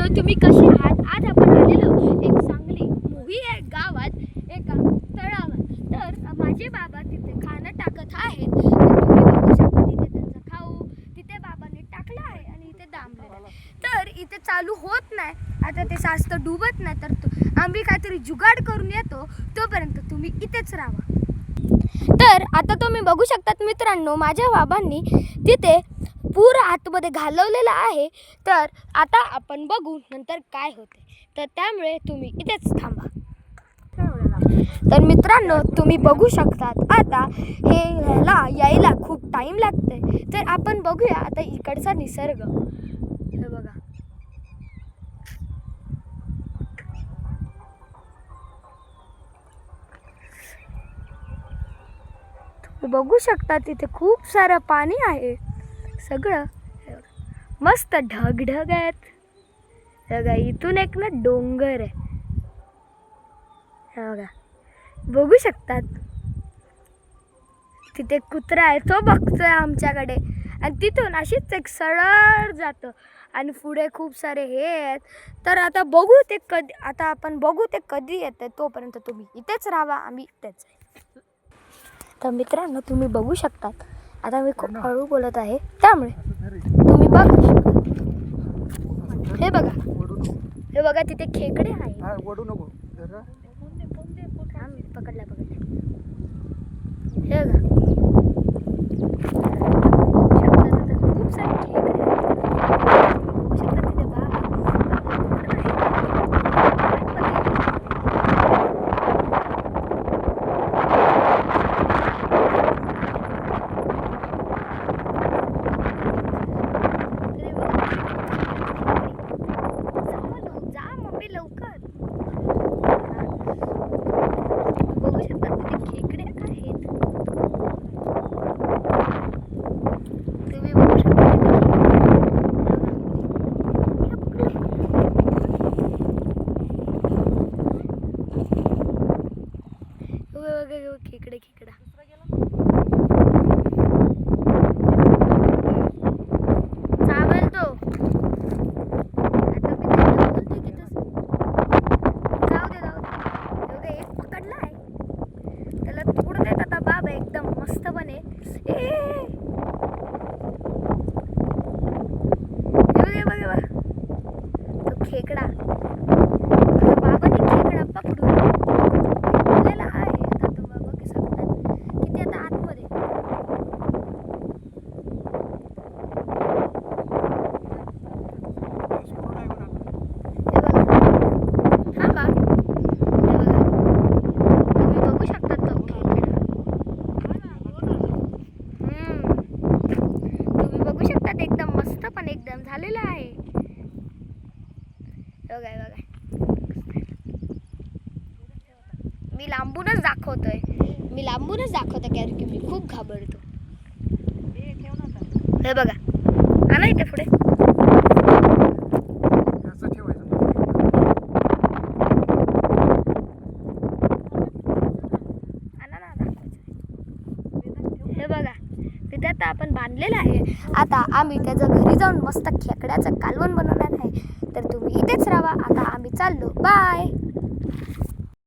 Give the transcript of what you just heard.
मित्रांनो, तुम्ही कसे आहात? आज आपण आलेलो एक चांगली मूवी आहे गावात एका तळावर. तर माझे बाबा तिथे खाणं टाकत आहेत. तर तुम्ही बघू शकता तिथे त्यांचं खाऊ तिथे बाबांनी टाकलं आहे आणि इथे दाबलेलं आहे. तर इथे चालू होत नाही. आता ते जास्त डुबत नाही तर आम्ही काहीतरी जुगाड करून येतो. तोपर्यंत तुम्ही इथेच राहा. तर आता तुम्ही बघू शकतात मित्रांनो, माझ्या बाबांनी तिथे पूर आतमध्ये घालवलेला आहे. तर आता आपण बघू नंतर काय होते. तर त्यामुळे तुम्ही इथेच थांबा. तर मित्रांनो, तुम्ही बघू शकतात आता हे ह्याला यायला खूप टाईम लागते. तर आपण बघूया आता इकडचा निसर्ग. हे बघा, तुम्ही बघू शकता तिथे खूप सारं पाणी आहे. सगळं मस्त ढगढग आहेत. बघा, इथून एक ना डोंगर आहे. हे बघा, बघू शकतात तिथे कुत्रा आहे, तो बघतोय आमच्याकडे. आणि तिथून अशीच एक सरळ जातं आणि पुढे खूप सारे हे आहेत. तर आता बघू ते कधी, आता आपण बघू ते कधी येते. तोपर्यंत तुम्ही इथेच राहा, आम्ही इथेच आहे. तर मित्रांनो, तुम्ही बघू शकतात आता मी खूप हळू बोलत आहे, त्यामुळे तुम्ही बघू शकता. हे बघा, हे बघा तिथे खेकडे आहे. पकडला हे बघा, खूप सारे खेकडे बघू शकता तिथे खेकडे खेकडा चावल तो. आता मी त्याला बोलते की जाऊ दे एक पकडला आहे, त्याला तोडून देत आता बाबा एकदम मस्तपणे. बघा तो खेकडा. बाबांनी खेकडा पकडून ठेवलेला आहे. एकदम मस्त पण एकदम झालेला आहे. बघा, मी लांबूनच दाखवतोय कारण की मी खूप घाबरतो. हे बघा, आणा इथे पुढे. हे बघा, तिथे आता आपण बांधलेलं आहे. आता आम्ही त्याच्या घरी जाऊन मस्त खेकड्याचं कालवण बनवणार आहे. तर तुम्ही इथेच राहा. आता आम्ही चाललो. बाय.